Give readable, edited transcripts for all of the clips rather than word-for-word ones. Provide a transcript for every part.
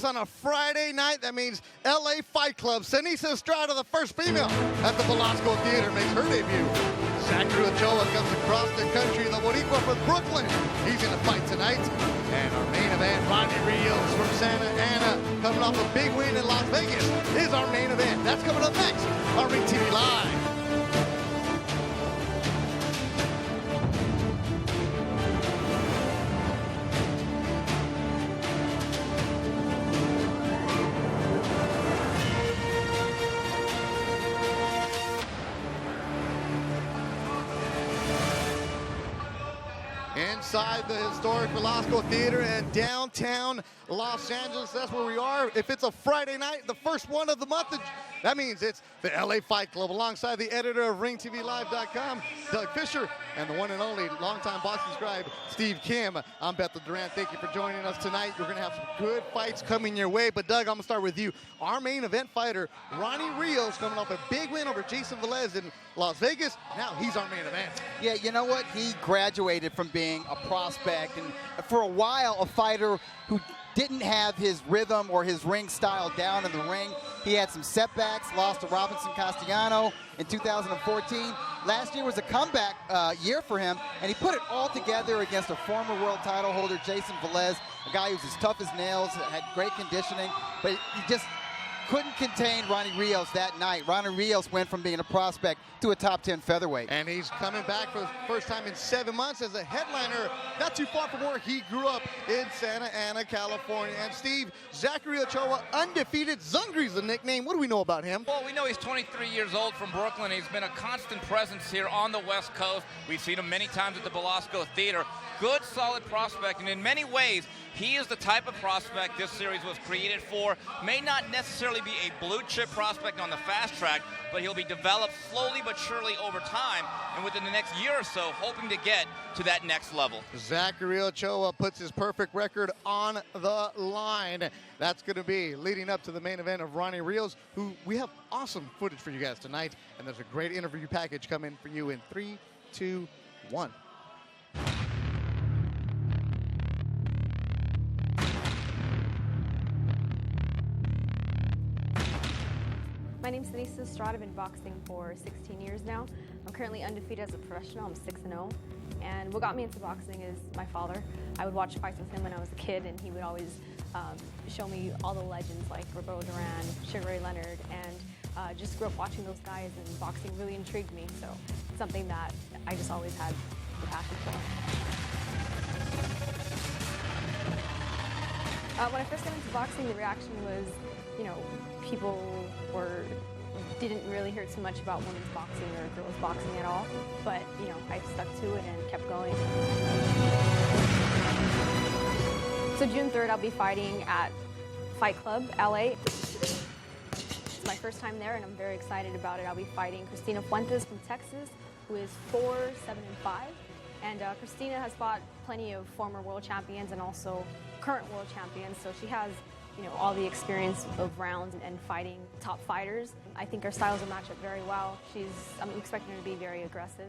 on a Friday night. That means LA Fight Club. Seniesa ESTRADA, the first female at the Velasco Theater, makes her debut. Zachary Ochoa comes across the country, the Boricua from Brooklyn. He's in the fight tonight. And our main event, Ronnie Rios from Santa Ana, coming off a big win in Las Vegas, is our main event. That's coming up next on Ring TV Live. Inside the historic Velasco Theater in downtown Los Angeles. That's where we are. If it's a Friday night, the first one of the month, that means it's the LA Fight Club, alongside the editor of RingTVLive.com, Doug Fisher, and the one and only longtime boxing scribe, Steve Kim. I'm Bethel Durant. Thank you for joining us tonight. We're going to have some good fights coming your way. But, Doug, I'm going to start with you. Our main event fighter, Ronnie Rios, coming off a big win over Jason Velez in Las Vegas. Now he's our main event. Yeah, you know what? He graduated from being a prospect and for a while a fighter who didn't have his rhythm or his ring style down in the ring. He had some setbacks, lost to Robinson Castellano in 2014. Last year was a comeback year for him, and he put it all together against a former world title holder, Jason Velez, a guy who's as tough as nails, had great conditioning, but he just couldn't contain Ronnie Rios that night. Ronnie Rios went from being a prospect to a top 10 featherweight. And he's coming back for the first time in 7 months as a headliner, not too far from where he grew up in Santa Ana, California. And Steve, Zachary Ochoa, undefeated. Zungri's the nickname. What do we know about him? Well, we know he's 23 years old from Brooklyn. He's been a constant presence here on the West Coast. We've seen him many times at the Velasco Theater. Good, solid prospect, and in many ways, he is the type of prospect this series was created for. May not necessarily be a blue chip prospect on the fast track, but he'll be developed slowly but surely over time, and within the next year or so, hoping to get to that next level. Zachary Ochoa puts his perfect record on the line. That's going to be leading up to the main event of Ronnie Rios, who we have awesome footage for you guys tonight, and there's a great interview package coming for you in 3, 2, 1. My name's Seniesa ESTRADA. I've been boxing for 16 years now. I'm currently undefeated as a professional. I'm 6-0. And what got me into boxing is my father. I would watch fights with him when I was a kid, and he would always show me all the legends like Roberto Duran, Sugar Ray Leonard, and just grew up watching those guys, and boxing really intrigued me. So it's something that I just always had the passion for. When I first got into boxing, the reaction was, you know, people didn't really hear too much about women's boxing or girls boxing at all. But, you know, I stuck to it and kept going. So June 3rd, I'll be fighting at Fight Club, LA. It's my first time there, and I'm very excited about it. I'll be fighting Christina Fuentes from Texas, who is 4-7-5. And Christina has fought plenty of former world champions and also current world champions, so she has, you know, all the experience of rounds and fighting top fighters. I think our styles will match up very well. I'm expecting her to be very aggressive.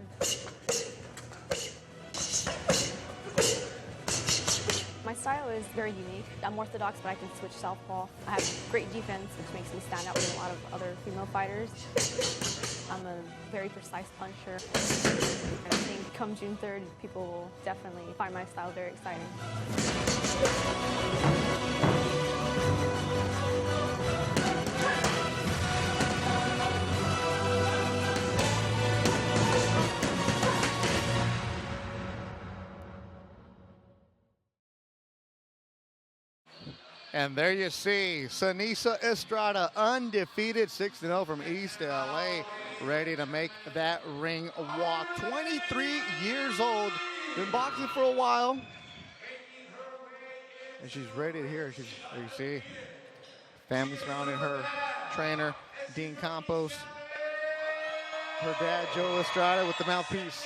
My style is very unique. I'm orthodox, but I can switch southpaw. I have great defense, which makes me stand out with a lot of other female fighters. I'm a very precise puncher. And I think come June 3rd, people will definitely find my style very exciting. And there you see Seniesa ESTRADA, undefeated, 6-0 from East LA, ready to make that ring walk. 23 years old, been boxing for a while, and she's ready to hear. There you see, family surrounding her, trainer Dean Campos, her dad Joe ESTRADA with the mouthpiece.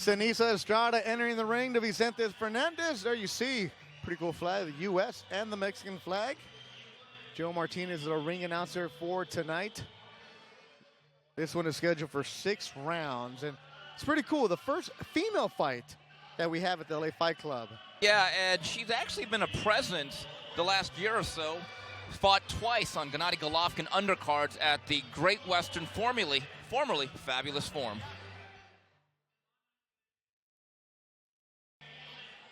Seniesa Estrada entering the ring to Vicente Fernandez. There you see, pretty cool flag, the U.S. and the Mexican flag. Joe Martinez is our ring announcer for tonight. This one is scheduled for 6 rounds, and it's pretty cool. The first female fight that we have at the LA Fight Club. Yeah, and she's actually been a presence the last year or so. Fought twice on Gennady Golovkin undercards at the Great Western, formerly Fabulous Forum.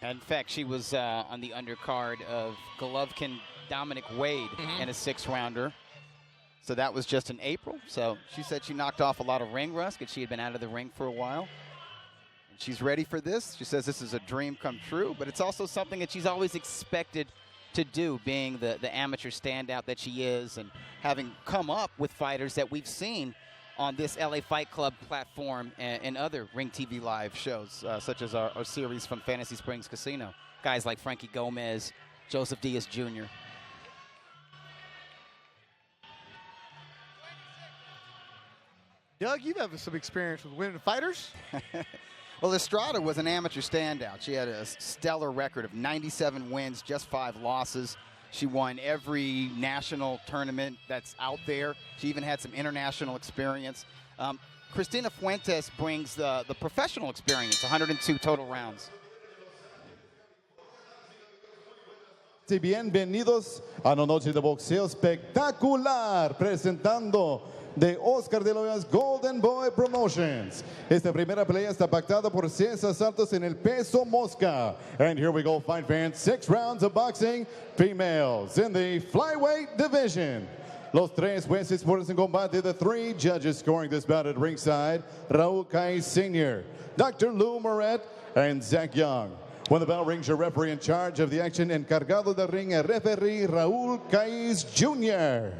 In fact, she was on the undercard of Golovkin Dominic Wade in a 6-rounder. So that was just in April. So she said she knocked off a lot of ring rust because she had been out of the ring for a while. And she's ready for this. She says this is a dream come true, but it's also something that she's always expected to do, being the amateur standout that she is and having come up with fighters that we've seen on this LA Fight Club platform and other Ring TV Live shows, such as our series from Fantasy Springs Casino. Guys like Frankie Gomez, Joseph Diaz Jr. Doug, you have some experience with women fighters. Well, Estrada was an amateur standout. She had a stellar record of 97 wins, just 5 losses. She won every national tournament that's out there. She even had some international experience. Christina Fuentes brings the professional experience, 102 total rounds. Bienvenidos a una noche de boxeo espectacular, presentando de Oscar de la Hoya's Golden Boy Promotions. Esta primera pelea está pactada por César Santos en el peso mosca. And here we go, fight fans. 6 rounds of boxing, females in the flyweight division. Los 3 jueces por ese combate, the 3 judges scoring this bout at ringside, Raul Caiz Sr., Dr. Lou Moret, and Zach Young. When the bell rings, your referee in charge of the action, encargado del ring, el referee Raul Caiz Jr.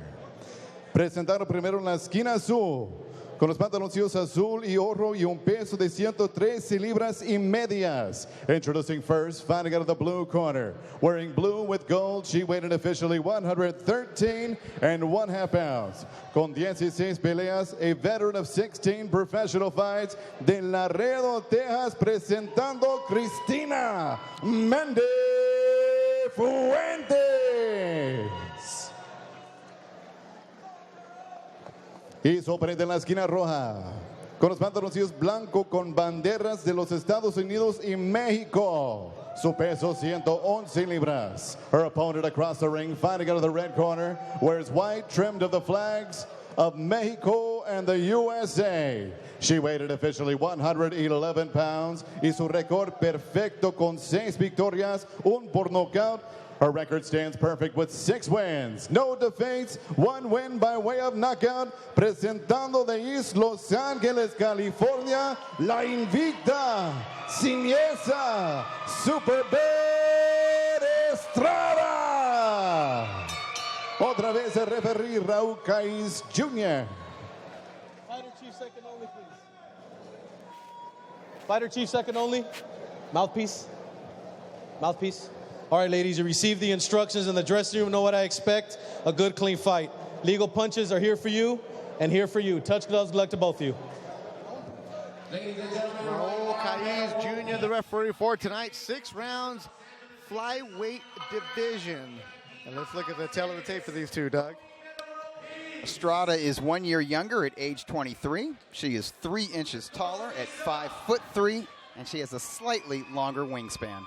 Presentaron primero en la esquina azul, con los pantaloncillos azul y oro y un peso de 113 libras y medias. Introducing first, fighting out of the blue corner. Wearing blue with gold, she weighed in officially 113 1/2 pounds. Con 16 peleas, a veteran of 16 professional fights, de Laredo, Texas, presentando Christina Méndez Fuentes. Y su oponente en la esquina roja, con los pantaloncillos blancos con banderas de los Estados Unidos y México. Su peso 111 libras. Her opponent across the ring, fighting out of the red corner, wears white trimmed of the flags of Mexico and the USA. She weighed in officially 111 pounds y su récord perfecto con 6 victorias, 1 por nocaut. Her record stands perfect with 6 wins, no defeats, 1 win by way of knockout. Presentando de East Los Angeles, California, la invicta Seniesa Super Bed Estrada. Otra vez el referee Raúl Caiz Jr. Fighter chief second only, please. Fighter chief second only. Mouthpiece. Mouthpiece. All right, ladies, you received the instructions in the dressing room. Know what I expect? A good, clean fight. Legal punches are here for you and here for you. Touch gloves, good luck to both of you. Raul Caiz Jr., the referee for tonight. 6 rounds, flyweight division. And let's look at the tail of the tape for these two, Doug. Estrada is 1 year younger at age 23. She is 3 inches taller at 5'3", and she has a slightly longer wingspan.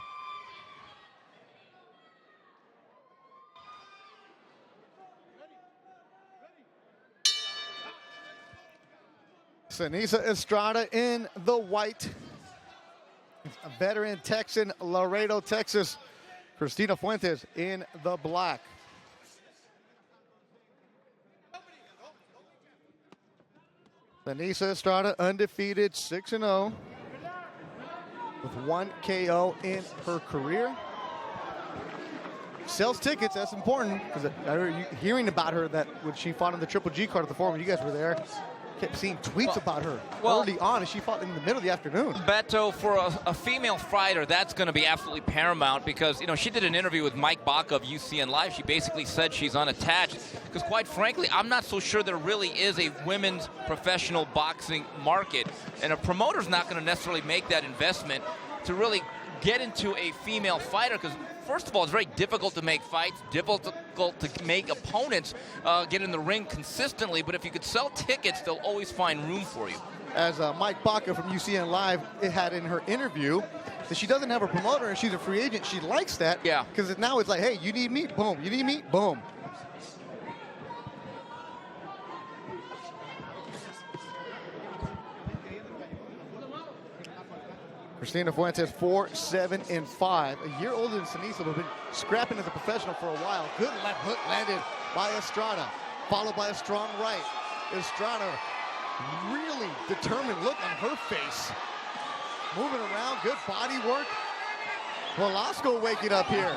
Seniesa Estrada in the white. A veteran Texan, Laredo, Texas. Christina Fuentes in the black. Seniesa Estrada undefeated, 6-0. With 1 KO in her career. Sells tickets, that's important, because I heard you hearing about her that when she fought on the Triple G card at the forum when you guys were there. kept seeing tweets about her well- early on, and she fought in the middle of the afternoon. Beto, for a female fighter, that's going to be absolutely paramount because, you know, she did an interview with Mike Baca of UCN Live. She basically said she's unattached because, quite frankly, I'm not so sure there really is a women's professional boxing market. And a promoter's not going to necessarily make that investment to really get into a female fighter because, first of all, it's very difficult to make fights, difficult to make opponents get in the ring consistently. But if you could sell tickets, they'll always find room for you. As Mike Baca from UCN Live had in her interview, that she doesn't have a promoter and she's a free agent. She likes that. Yeah. Because now it's like, hey, you need me? Boom. You need me? Boom. Christina Fuentes, 4-7-5. A year older than Seniesa, but been scrapping as a professional for a while. Good left hook landed by Estrada, followed by a strong right. Estrada, really determined look on her face. Moving around, good body work. Velasco waking up here.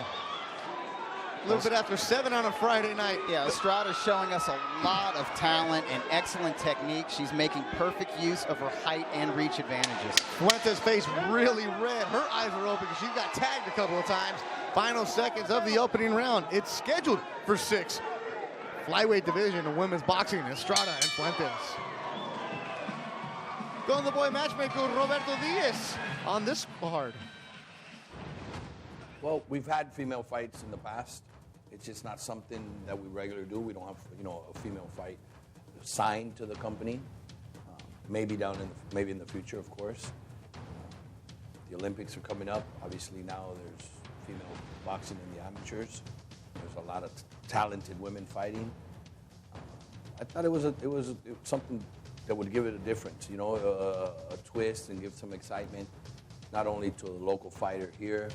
A little bit after 7 on a Friday night. Yeah, Estrada's showing us a lot of talent and excellent technique. She's making perfect use of her height and reach advantages. Fuentes' face really red. Her eyes are open because she got tagged a couple of times. Final seconds of the opening round. It's scheduled for 6. Flyweight division of women's boxing, Estrada and Fuentes. Golden Boy matchmaker Roberto Diaz on this card. Well, we've had female fights in the past. It's just not something that we regularly do. We don't have, a female fight signed to the company. Maybe maybe in the future, of course. The Olympics are coming up. Obviously now there's female boxing in the amateurs. There's a lot of talented women fighting. I thought it was something that would give it a difference, a twist and give some excitement, not only to the local fighter here,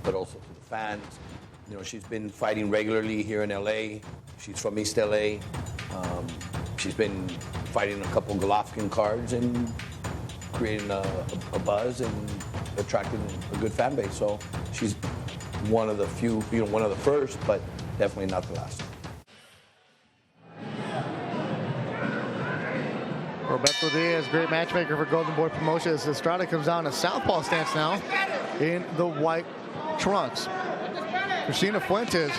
but also to the fans. She's been fighting regularly here in LA. She's from East LA. She's been fighting a couple Golovkin cards and creating a buzz and attracting a good fan base. So she's one of the few, one of the first, but definitely not the last. Roberto Diaz, great matchmaker for Golden Boy Promotions. Estrada comes down a southpaw stance now in the white trunks. Christina Fuentes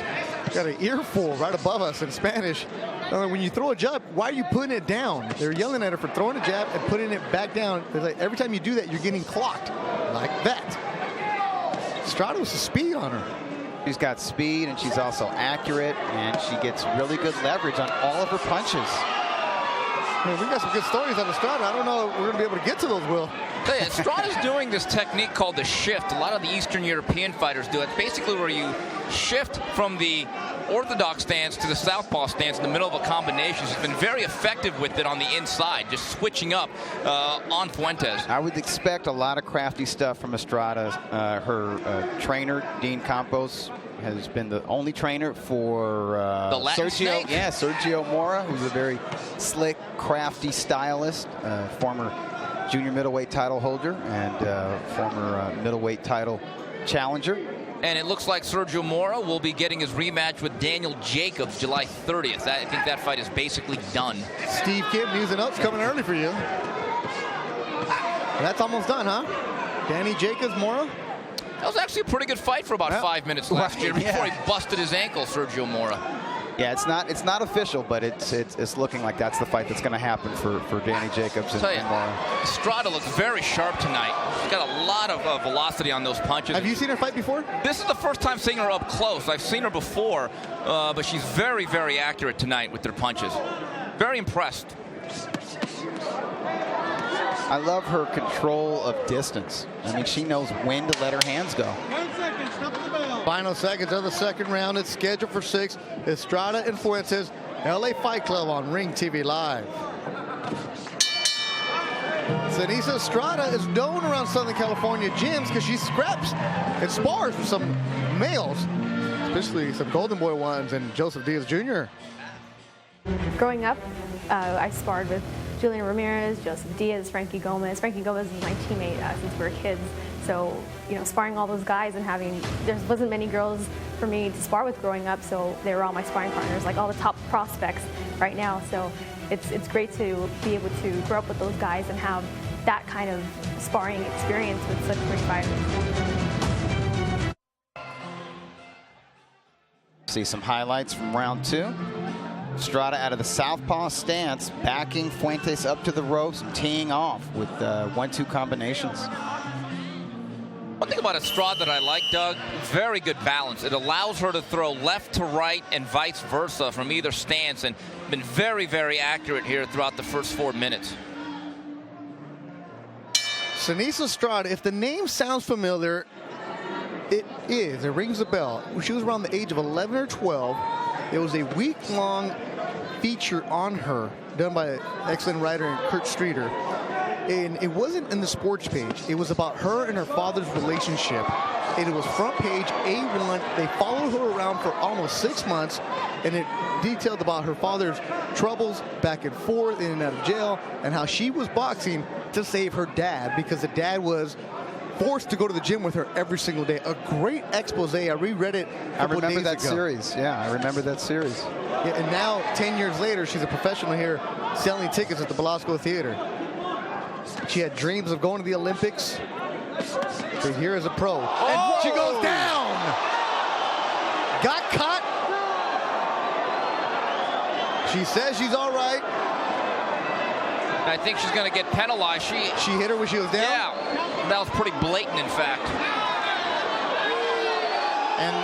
got an earful right above us in Spanish. When you throw a jab, why are you putting it down? They're yelling at her for throwing a jab and putting it back down. It's like every time you do that, you're getting clocked like that. Estrada with some speed on her. She's got speed, and she's also accurate, and she gets really good leverage on all of her punches. We got some good stories on Estrada. I don't know if we're going to be able to get to those, Will. Estrada's doing this technique called the shift. A lot of the Eastern European fighters do it. Basically where you shift from the orthodox stance to the southpaw stance in the middle of a combination. She's been very effective with it on the inside, just switching up on Fuentes. I would expect a lot of crafty stuff from Estrada. Her trainer, Dean Campos, has been the only trainer for the Latin Sergio. Snake? Yeah, Sergio Mora, who's a very slick, crafty stylist, former junior middleweight title holder and former middleweight title challenger. And it looks like Sergio Mora will be getting his rematch with Daniel Jacobs July 30th. I think that fight is basically done. Steve Kim, news and notes coming early for you. That's almost done, huh? Danny Jacobs, Mora? That was actually a pretty good fight for about 5 minutes last year before he busted his ankle, Sergio Mora. Yeah, it's not official, but it's looking like that's the fight that's going to happen for Danny Jacobs and Mora. Estrada looks very sharp tonight. She's got a lot of velocity on those punches. Have you seen her fight before? This is the first time seeing her up close. I've seen her before, but she's very, very accurate tonight with her punches. Very impressed. I love her control of distance. I mean, she knows when to let her hands go. 1 second, stop the bell. Final seconds of the second round. It's scheduled for 6. Estrada and Fuentes, LA Fight Club on Ring TV Live. Seniesa Estrada is known around Southern California gyms because she scraps and spars with some males, especially some Golden Boy ones and Joseph Diaz Jr. Growing up, I sparred with Julian Ramirez, Joseph Diaz, Frankie Gomez. Frankie Gomez is my teammate since we were kids. So, sparring all those guys and there wasn't many girls for me to spar with growing up, so they were all my sparring partners, like all the top prospects right now. So it's great to be able to grow up with those guys and have that kind of sparring experience with such great fighters. See some highlights from round 2. Estrada out of the southpaw stance, backing Fuentes up to the ropes and teeing off with 1-2 combinations. One thing about Estrada that I like, Doug, very good balance. It allows her to throw left to right and vice versa from either stance, and been very, very accurate here throughout the first 4 minutes. Seniesa Estrada, if the name sounds familiar, it is. It rings a bell. She was around the age of 11 or 12. It was a week-long feature on her done by an excellent writer, Kurt Streeter. And it wasn't in the sports page. It was about her and her father's relationship. And it was front page, A1. They followed her around for almost 6 months, and it detailed about her father's troubles back and forth, in and out of jail, and how she was boxing to save her dad because the dad was forced to go to the gym with her every single day. A great expose. I reread it a couple days ago. Series. Yeah, I remember that series. Yeah, and now, 10 years later, she's a professional here selling tickets at the Belasco Theater. She had dreams of going to the Olympics. But here is a pro. And she goes down. Got caught. She says she's all right. I think she's going to get penalized. She hit her when she was down? Yeah, that was pretty blatant, in fact. And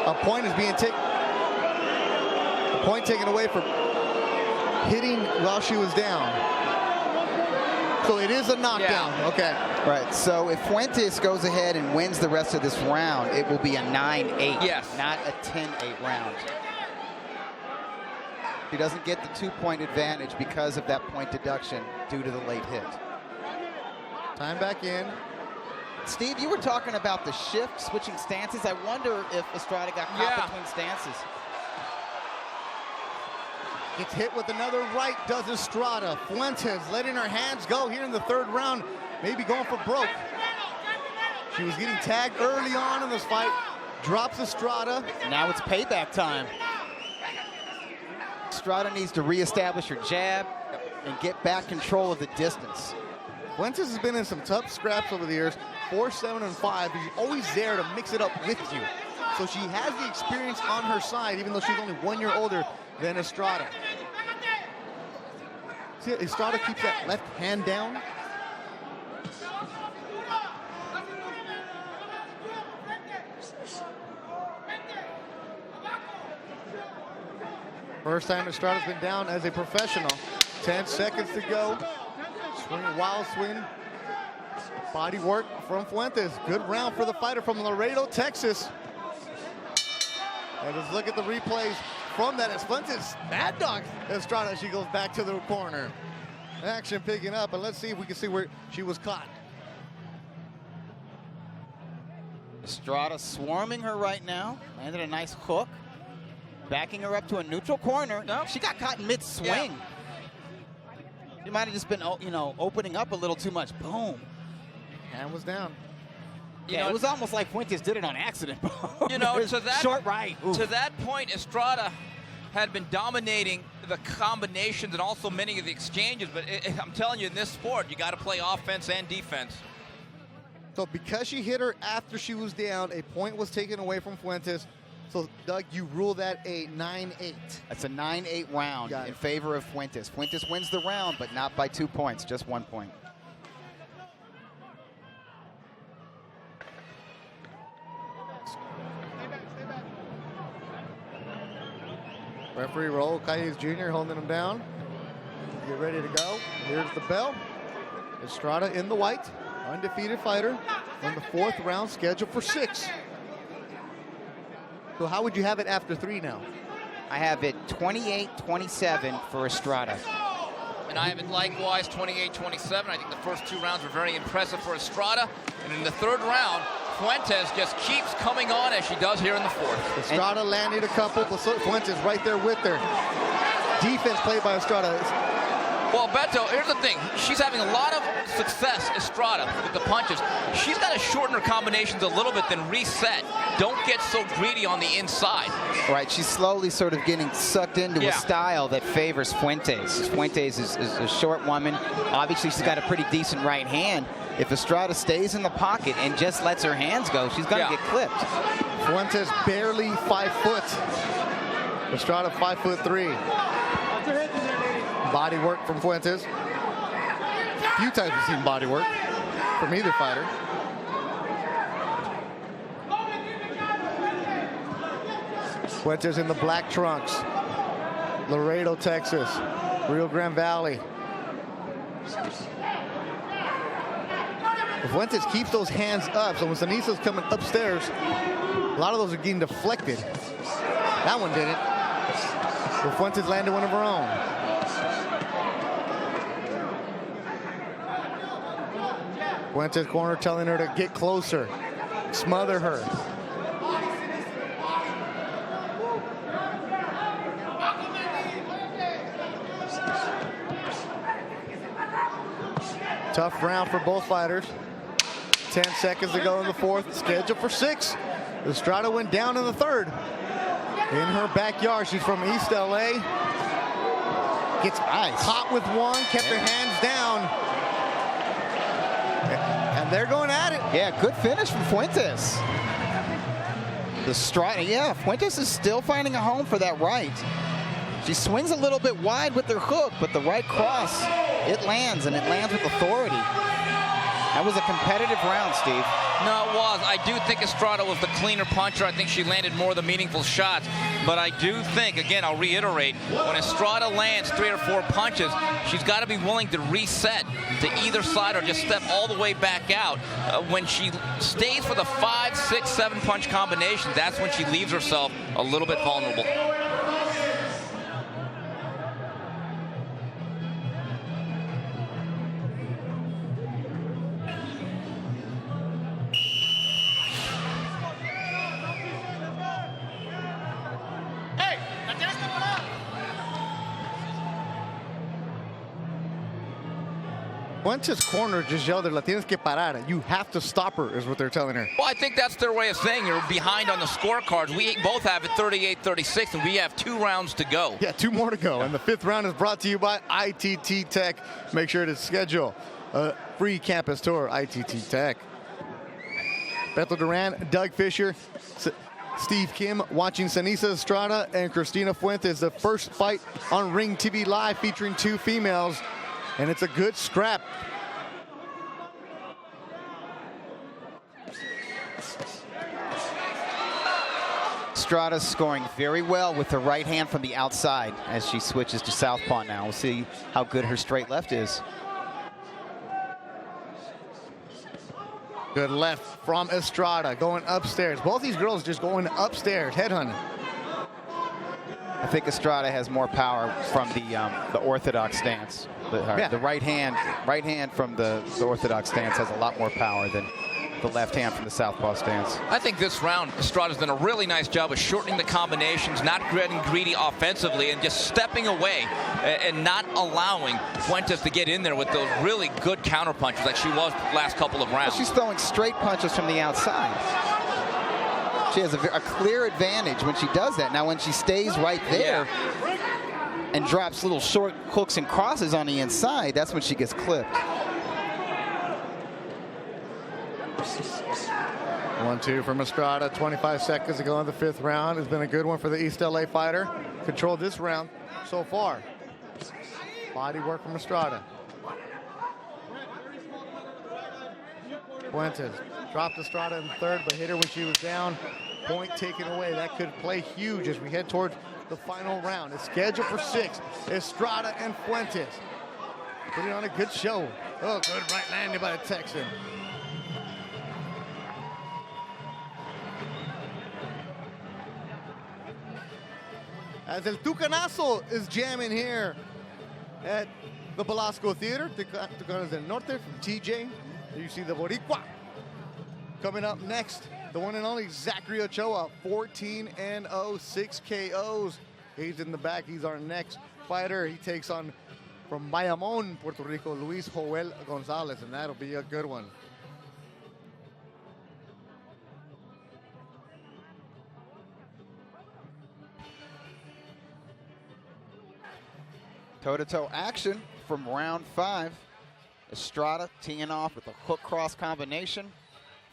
a point is being taken. A point taken away for hitting while she was down. So it is a knockdown. Yeah. Okay. Right. So if Fuentes goes ahead and wins the rest of this round, it will be a 9-8. Yes. Not a 10-8 round. He doesn't get the 2-point advantage because of that point deduction due to the late hit. Time back in. Steve, you were talking about the shift, switching stances. I wonder if Estrada got caught between stances. Gets hit with another right, does Estrada. Fuentes letting her hands go here in the 3rd round. Maybe going for broke. She was getting tagged early on in this fight. Drops Estrada. Now it's payback time. Estrada needs to reestablish her jab and get back control of the distance. Fuentes has been in some tough scraps over the years, 4, 7, and 5, but she's always there to mix it up with you. So she has the experience on her side, even though she's only 1 year older than Estrada. See, Estrada keeps that left hand down. First time Estrada's been down as a professional. 10 seconds to go. Swing, wild swing. Body work from Fuentes. Good round for the fighter from Laredo, Texas. And let's look at the replays from that as Fuentes mad dog Estrada. She goes back to the corner. Action picking up, and let's see if we can see where she was caught. Estrada swarming her right now. Landed a nice hook. Backing her up to a neutral corner. No. She got caught mid-swing. She might have just been, you know, opening up a little too much. Boom. Hand was down. Yeah, it was almost like Fuentes did it on accident. You know, to that short right. Oof. To that point, Estrada had been dominating the combinations and also many of the exchanges. But I'm telling you, in this sport, you got to play offense and defense. So because she hit her after she was down, a point was taken away from Fuentes. So, Doug, you rule that a 9-8. That's a 9-8 round in favor of Fuentes. Fuentes wins the round, but not by 2 points, just 1 point. Referee Raul Calles Jr. holding him down. Get ready to go. Here's the bell. Estrada in the white, undefeated fighter in the 4th round, scheduled for 6. So how would you have it after 3 now? I have it 28-27 for Estrada. And I have it likewise 28-27. I think the first 2 rounds were very impressive for Estrada. And in the 3rd round, Fuentes just keeps coming on as she does here in the 4th. Estrada landed a couple, but Fuentes right there with her. Defense played by Estrada. Well, Beto, here's the thing. She's having a lot of success, Estrada, with the punches. She's got to shorten her combinations a little bit, then reset don't get so greedy on the inside. Right, she's slowly sort of getting sucked into a style that favors Fuentes. Fuentes is a short woman. Obviously, she's got a pretty decent right hand. If Estrada stays in the pocket and just lets her hands go, she's going to get clipped. Fuentes barely 5 foot. Estrada 5'3". Body work from Fuentes. A few times we've seen body work from either fighter. Fuentes in the black trunks. Laredo, Texas. Rio Grande Valley. If Fuentes keeps those hands up, so when Seniesa's coming upstairs, a lot of those are getting deflected. That one didn't. But Fuentes landed one of her own. Fuentes corner telling her to get closer, smother her. Tough round for both fighters. 10 seconds to go in the fourth. Scheduled for 6. Estrada went down in the third. In her backyard. She's from East LA. Gets caught with one. Kept her hands down. And they're going at it. Yeah, good finish from Fuentes. The strike. Yeah, Fuentes is still finding a home for that right. She swings a little bit wide with her hook, but the right cross, it lands, and it lands with authority. That was a competitive round, Steve. No, it was. I do think Estrada was the cleaner puncher. I think she landed more of the meaningful shots. But I do think, again, I'll reiterate, when Estrada lands 3 or 4 punches, she's got to be willing to reset to either side or just step all the way back out. When she stays for the 5, 6, 7 punch combination, that's when she leaves herself a little bit vulnerable. Fuentes' corner just yelled at her, "La tienes que parar." You have to stop her, is what they're telling her. Well, I think that's their way of saying you're behind on the scorecards. We both have it 38-36, and we have 2 rounds to go. Yeah, 2 more to go. And the 5th round is brought to you by ITT Tech. Make sure to schedule a free campus tour, ITT Tech. Beto Duran, Doug Fisher, Steve Kim watching Seniesa Estrada and Christina Fuentes. The first fight on Ring TV Live featuring 2 females. And it's a good scrap. Estrada's scoring very well with her right hand from the outside as she switches to southpaw now. We'll see how good her straight left is. Good left from Estrada, going upstairs. Both these girls just going upstairs, headhunting. I think Estrada has more power from the orthodox stance. The right hand from the orthodox stance has a lot more power than the left hand from the southpaw stance. I think this round, Estrada's done a really nice job of shortening the combinations, not getting greedy offensively, and just stepping away and not allowing Fuentes to get in there with those really good counter punches like she was the last couple of rounds. She's throwing straight punches from the outside. She has a clear advantage when she does that. Now, when she stays right there and drops little short hooks and crosses on the inside, that's when she gets clipped. 1-2 from Estrada. 25 seconds to go in the 5th round. It's been a good one for the East LA fighter. Controlled this round so far. Body work from Estrada. Fuentes dropped Estrada in the 3rd, but hit her when she was down. Point taken away. That could play huge as we head towards the final round. It's scheduled for 6. Estrada and Fuentes putting on a good show. Oh, good right landing by the Texan. As El Tucanazo is jamming here at the Velasco Theater. Tucanos del Norte from TJ. You see the Boricua. Coming up next, the one and only Zachary Ochoa, 14-0, 6 KOs. He's in the back. He's our next fighter. He takes on, from Bayamón, Puerto Rico, Luis Joel Gonzalez, and that'll be a good one. Toe-to-toe action from round 5. Estrada teeing off with a hook cross combination.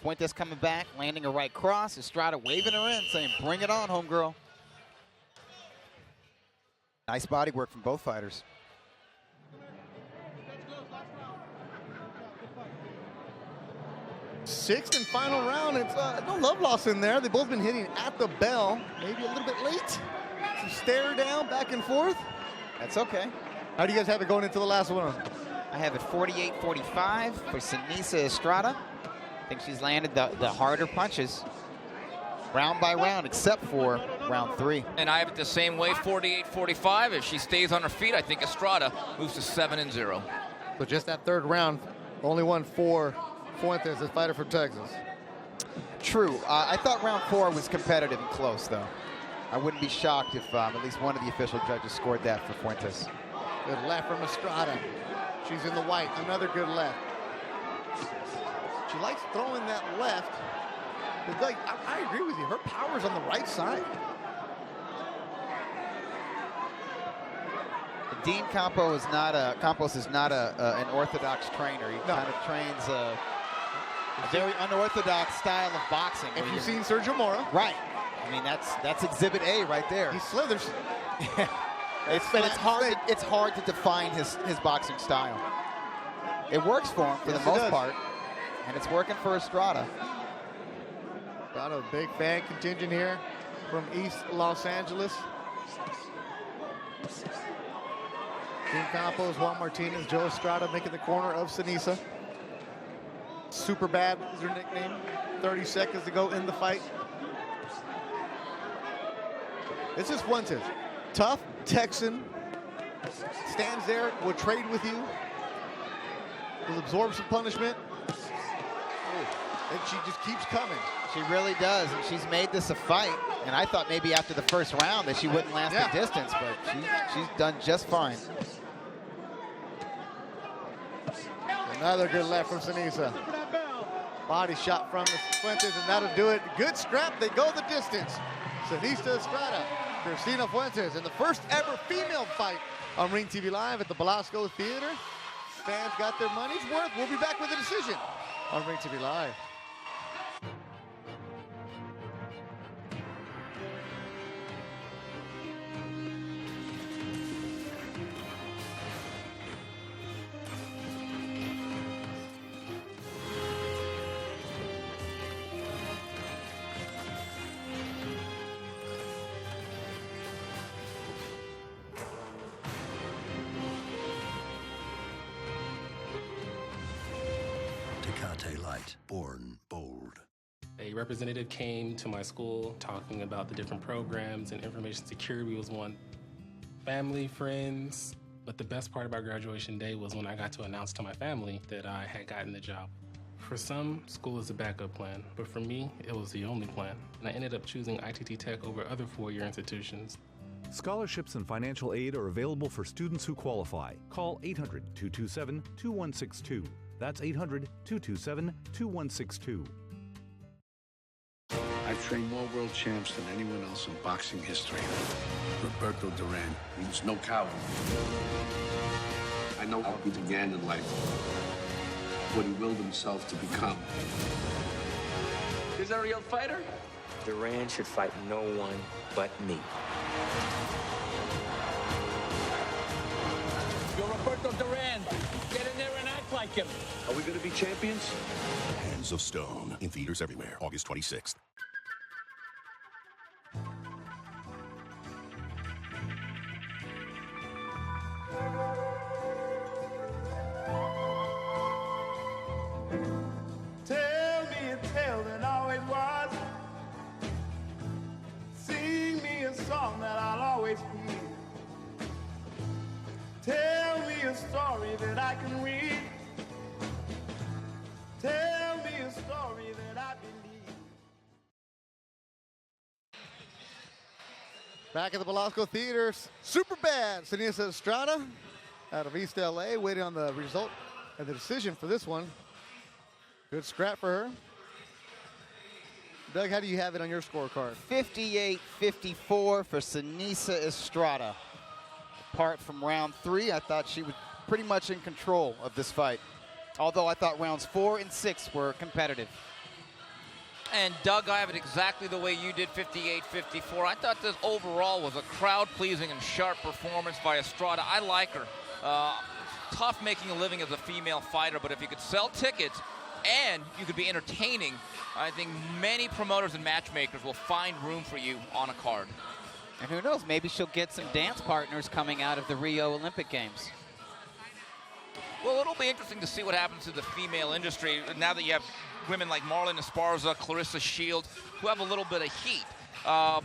Fuentes coming back, landing a right cross. Estrada waving her in, saying, bring it on, homegirl. Nice body work from both fighters. Sixth and final round. It's no love loss in there. They've both been hitting at the bell. Maybe a little bit late. Some stare down, back and forth. That's okay. How do you guys have it going into the last one? I have it 48-45 for Seniesa Estrada. I think she's landed the harder punches round by round, except for round 3. And I have it the same way, 48-45. If she stays on her feet, I think Estrada moves to 7-0. So just that third round, only one for Fuentes, the fighter from Texas. True. I thought round 4 was competitive and close, though. I wouldn't be shocked if at least one of the official judges scored that for Fuentes. Good left from Estrada. She's in the white. Another good left. She likes throwing that left. But like, I agree with you. Her power's on the right side. Dean Campos is not an orthodox trainer. He kind of trains a very unorthodox style of boxing. If you've seen Sergio Mora. Right. I mean, that's exhibit A right there. He slithers. It's hard to define his boxing style. It works for him for the most part, and it's working for Estrada. Got a big fan contingent here from East Los Angeles. Dean Campos, Juan Martinez, Joe Estrada making the corner of Seniesa. Super Bad is her nickname. 30 seconds to go in the fight. This is Fuentes. Tough Texan. Stands there, will trade with you. Will absorb some punishment. And she just keeps coming. She really does, and she's made this a fight. And I thought maybe after the first round that she wouldn't last the distance, but she's done just fine. Another good left from Seniesa. Body shot from Fuentes, and that'll do it. Good scrap, they go the distance. Seniesa Estrada, Christina Fuentes, in the first ever female fight on Ring TV Live at the Belasco Theater. Fans got their money's worth. We'll be back with a decision on Ring TV Live. Born bold. A representative came to my school talking about the different programs, and information security was one. Family, friends, but the best part about graduation day was when I got to announce to my family that I had gotten the job. For some, school is a backup plan, but for me, it was the only plan. And I ended up choosing ITT Tech over other four-year institutions. Scholarships and financial aid are available for students who qualify. Call 800-227-2162. That's 800-227-2162. I've trained more world champs than anyone else in boxing history. Roberto Duran, he was no coward. I know how he began in life, what he willed himself to become. Is that a real fighter? Duran should fight no one but me. You're Roberto Duran. Get in there and act like him. Are we going to be champions? Hands of Stone, in theaters everywhere, August 26th. Tell me a tale that always was. Sing me a song that I'll always hear. Tell me a story that I can read. Tell me a story that I believe. Back at the Belasco Theater, super bad. Seniesa Estrada out of East LA, waiting on the result and the decision for this one. Good scrap for her. Doug, how do you have it on your scorecard? 58-54 for Seniesa Estrada. apart from round 3. I thought she was pretty much in control of this fight, although I thought rounds 4 and 6 were competitive. And Doug, I have it exactly the way you did, 58-54. I thought this overall was a crowd-pleasing and sharp performance by Estrada. I like her. Tough making a living as a female fighter, but if you could sell tickets and you could be entertaining, I think many promoters and matchmakers will find room for you on a card. And who knows, maybe she'll get some dance partners coming out of the Rio Olympic Games. Well, it'll be interesting to see what happens to the female industry now that you have women like Marlon Esparza, Clarissa Shields, who have a little bit of heat.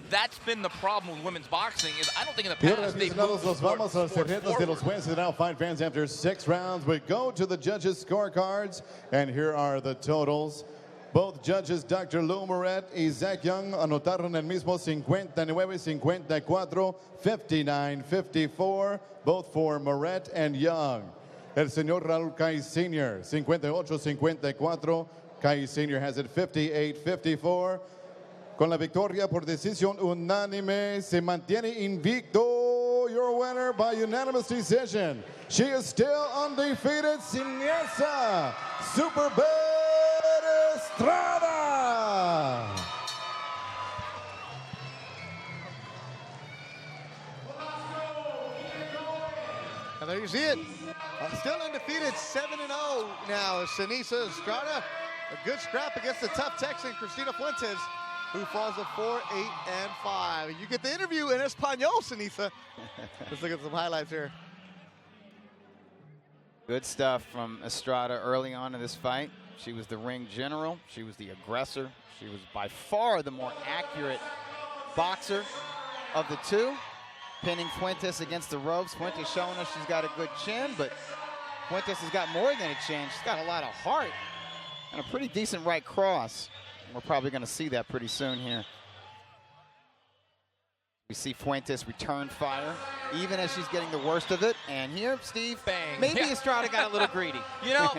That's been the problem with women's boxing. Is I don't think in the past they've moved Nos vamos a las tarjetas de los forward. jueces now. Fight fans, after 6 rounds, we go to the judges' scorecards, and here are the totals. Both judges, Dr. Lou Moret y Zach Young, anotaron el mismo 59-54, 59-54, both for Moret and Young. El señor Raúl Kai Sr., 58-54. Kai Sr. has it 58-54. Con la victoria por decisión unánime, se mantiene invicto. Your winner by unanimous decision. She is still undefeated, Seniesa Superbet Estrada. And there you see it. Still undefeated, 7-0 now. Seniesa Estrada, a good scrap against the tough Texan, Christina Fuentes, who falls to 4-8-5. You get the interview in Espanol, Seniesa. Let's look at some highlights here. Good stuff from Estrada early on in this fight. She was the ring general. She was the aggressor. She was by far the more accurate boxer of the two, pinning Fuentes against the ropes. Fuentes showing us she's got a good chin, but Fuentes has got more than a chin. She's got a lot of heart and a pretty decent right cross. We're probably going to see that pretty soon here. We see Fuentes return fire, even as she's getting the worst of it. And here, Steve, bang. Maybe Estrada got a little greedy. You know,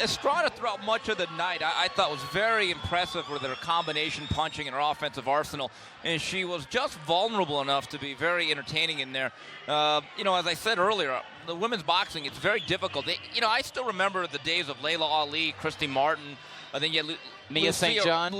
Estrada throughout much of the night, I thought was very impressive with her combination punching and her offensive arsenal. And she was just vulnerable enough to be very entertaining in there. You know, as I said earlier, the women's boxing, it's very difficult. You know, I still remember the days of Layla Ali, Christy Martin. I think you had Mia St. John.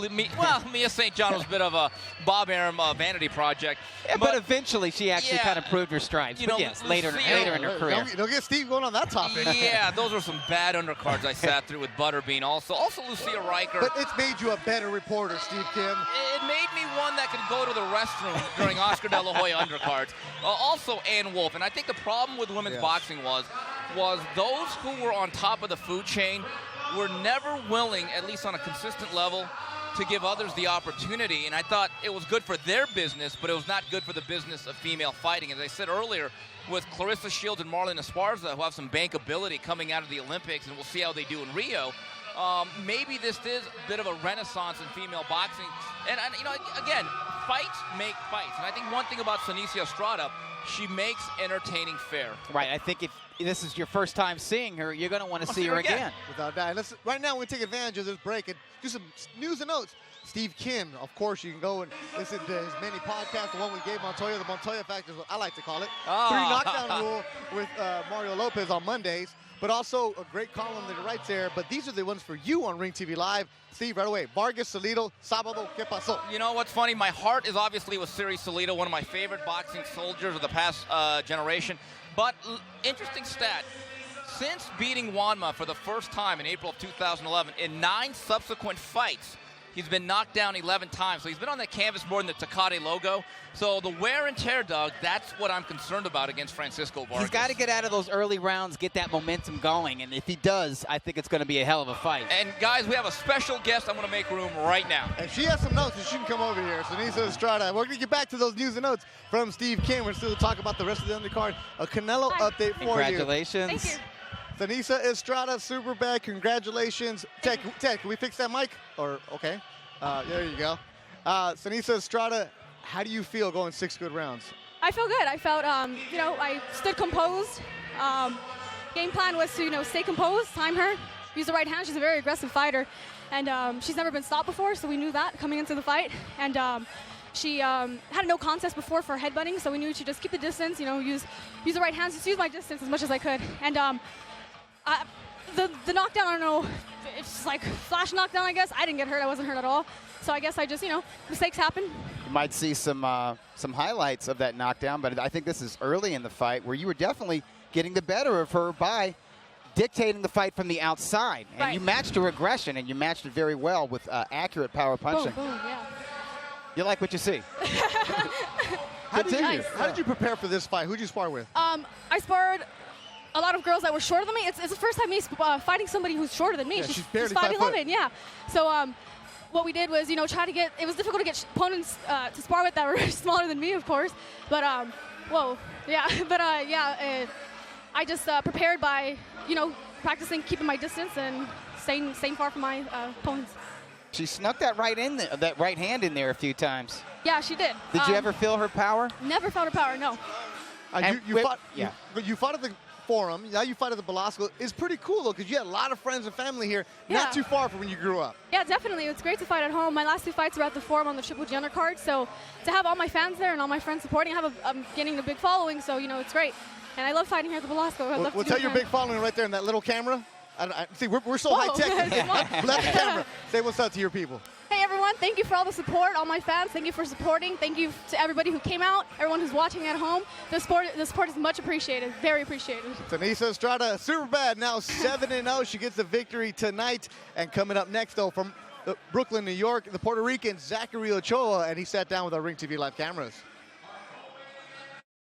Mia St. John was a bit of a Bob Arum vanity project. Yeah, but eventually she actually kind of proved her stripes. But yes, later in her career. Don't get Steve going on that topic. Yeah, those were some bad undercards I sat through with Butterbean. Also Lucia Riker. But it's made you a better reporter, Steve Kim. It made me one that could go to the restroom during Oscar De La Hoya undercards. Also Ann Wolfe. And I think the problem with women's boxing was those who were on top of the food chain were never willing, at least on a consistent level, to give others the opportunity. And I thought it was good for their business, but it was not good for the business of female fighting. As I said earlier, with Clarissa Shields and Marlon Esparza, who have some bankability coming out of the Olympics, and we'll see how they do in Rio, maybe this is a bit of a renaissance in female boxing. And you know, again, fights make fights. And I think one thing about Seniesa Estrada, she makes entertaining fair. Right, I think if this is your first time seeing her, you're going to want to see her again. Without doubt. Right now, we're going to take advantage of this break and do some news and notes. Steve Kim, of course, you can go and listen to his many podcasts. The one we gave Montoya, the Montoya Factor, is what I like to call it. 3 knockdown rule with Mario Lopez on Mondays. But also a great column that he writes there. But these are the ones for you on Ring TV Live. Steve, right away. Vargas Salido, Sábado, ¿qué pasó? You know what's funny? My heart is obviously with Siri Salido, one of my favorite boxing soldiers of the past generation. But interesting stat. Since beating Juanma for the first time in April of 2011, in 9 subsequent fights, he's been knocked down 11 times. So he's been on that canvas more than the Tecate logo. So the wear and tear, Doug, that's what I'm concerned about against Francisco Vargas. He's got to get out of those early rounds, get that momentum going. And if he does, I think it's going to be a hell of a fight. And guys, we have a special guest. I'm going to make room right now. And she has some notes, and she can come over here. Seniesa Estrada. We're going to get back to those news and notes from Steve Kim. We're still talk about the rest of the undercard. A Canelo update for you. Congratulations. Thank you. Seniesa Estrada, super bad. Congratulations. Ted, can we fix that mic? Or, okay. There you go. Seniesa Estrada, how do you feel going 6 good rounds? I feel good. I felt, you know, I stood composed. Game plan was to, you know, stay composed, time her, use the right hand. She's a very aggressive fighter. And she's never been stopped before, so we knew that coming into the fight. And she had a no contest before for headbutting, so we knew to just keep the distance, you know, use the right hands, just use my distance as much as I could. And the knockdown, I don't know, it's just like flash knockdown, I guess. I didn't get hurt. I wasn't hurt at all. So I guess I just, you know, mistakes happen. You might see some highlights of that knockdown, but I think this is early in the fight where you were definitely getting the better of her by dictating the fight from the outside. And right. You matched her aggression, and you matched it very well with accurate power punching. Boom, boom, yeah. You like what you see. How did you prepare for this fight? Who did you spar with? I sparred a lot of girls that were shorter than me. It's the first time me fighting somebody who's shorter than me. Yeah, she's barely 5'11", yeah. So what we did was, you know, try to get, it was difficult to get opponents to spar with that were smaller than me, of course. But, I just prepared by, you know, practicing keeping my distance and staying far from my opponents. She snuck that right hand in there a few times. Yeah, she did. Did you ever feel her power? Never felt her power, no. You fought at the Forum. Now you fight at the Belasco. It's pretty cool, though, because you had a lot of friends and family here, not too far from when you grew up. Yeah, definitely. It's great to fight at home. My last 2 fights were at the Forum on the Triple G undercard, so to have all my fans there and all my friends supporting, I'm getting a big following, so, you know, it's great. And I love fighting here at the Belasco. We'll tell your big following right there in that little camera. See, we're so high-tech. Let the camera. Say what's up to your people. Hey, everyone. Thank you for all the support, all my fans. Thank you for supporting. Thank you to everybody who came out, everyone who's watching at home. The support is much appreciated, very appreciated. Seniesa Estrada, super bad, now 7-0. She gets the victory tonight. And coming up next, though, from Brooklyn, New York, the Puerto Rican Zachary Ochoa, and he sat down with our Ring TV Live cameras.